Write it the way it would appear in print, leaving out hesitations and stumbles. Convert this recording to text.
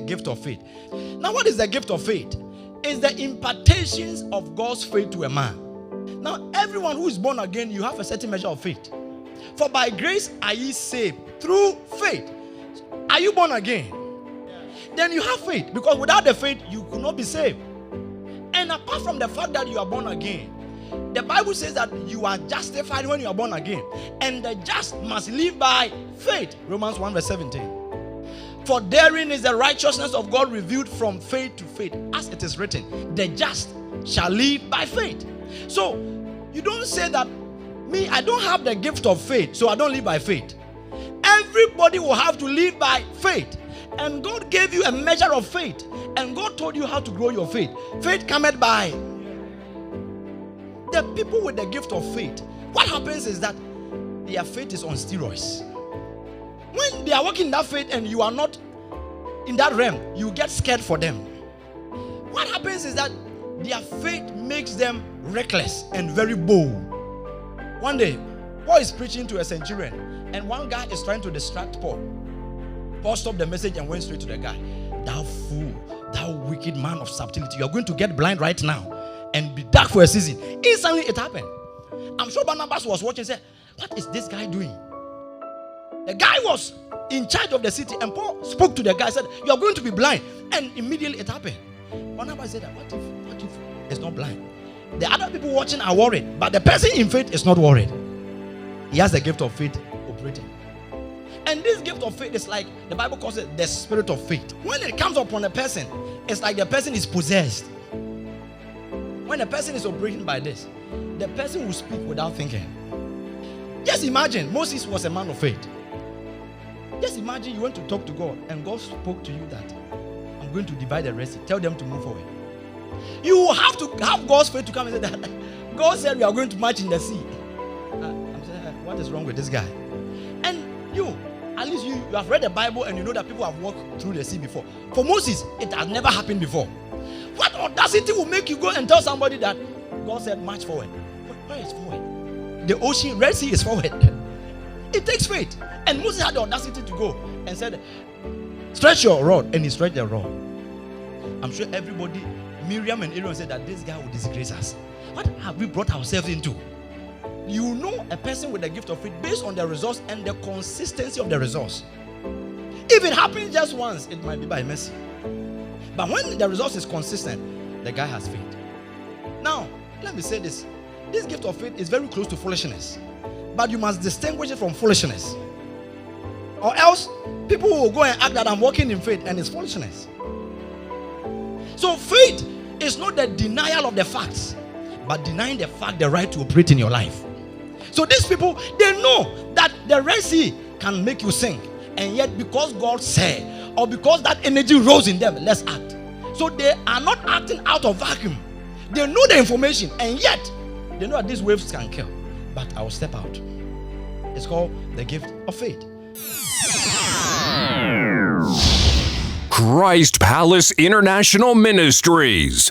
gift of faith. Now, what is the gift of faith? It's the impartations of God's faith to a man. Now, everyone who is born again, you have a certain measure of faith. For by grace are ye saved through faith. Are you born again? Yeah. Then you have faith, because without the faith, you could not be saved. And apart from the fact that you are born again, the Bible says that you are justified when you are born again. And the just must live by faith. Romans 1 verse 17. For therein is the righteousness of God revealed from faith to faith. As it is written, the just shall live by faith. So, you don't say that, me, I don't have the gift of faith, so I don't live by faith. Everybody will have to live by faith. And God gave you a measure of faith. And God told you how to grow your faith. Faith cometh by. The people with the gift of faith, what happens is that their faith is on steroids. When they are walking in that faith and you are not in that realm, you get scared for them. What happens is that their faith makes them reckless and very bold. One day, Paul is preaching to a centurion, and one guy is trying to distract Paul. Paul stopped the message and went straight to the guy. Thou fool, thou wicked man of subtlety, you are going to get blind right now and be dark for a season. Instantly it happened. I'm sure Barnabas was watching and said, what is this guy doing? The guy was in charge of the city, and Paul spoke to the guy and said, you are going to be blind. And immediately it happened. Barnabas said, what if it's not blind? The other people watching are worried, but the person in faith is not worried. He has the gift of faith operating. And this gift of faith is like, the Bible calls it the spirit of faith. When it comes upon a person, it's like the person is possessed. When a person is operating by this, the person will speak without thinking. Just imagine, Moses was a man of faith. Just imagine you went to talk to God and God spoke to you that I'm going to divide the Red Sea. Tell them to move forward. You will have to have God's faith to come and say that God said we are going to march in the sea. I'm saying, what is wrong with this guy? And you, at least you have read the Bible and you know that people have walked through the sea before. For Moses, it has never happened before. What audacity will make you go and tell somebody that God said march forward? Where is forward? The ocean, Red Sea is forward. It takes faith. And Moses had the audacity to go and said, stretch your rod. And he stretched the rod. I'm sure everybody, Miriam and Aaron, said that this guy will disgrace us. What have we brought ourselves into? You know a person with the gift of faith based on the results and the consistency of the results. If it happens just once, it might be by mercy. But when the result is consistent, the guy has faith. Now, let me say this. This gift of faith is very close to foolishness. But you must distinguish it from foolishness. Or else, people will go and act that I'm walking in faith and it's foolishness. So faith is not the denial of the facts, but denying the fact, the right to operate in your life. So these people, they know that the Red Sea can make you sink. And yet because God said, or because that energy rose in them, let's act. So they are not acting out of vacuum. They know the information, and yet they know that these waves can kill. But I will step out. It's called the gift of faith. Christ Palace International Ministries.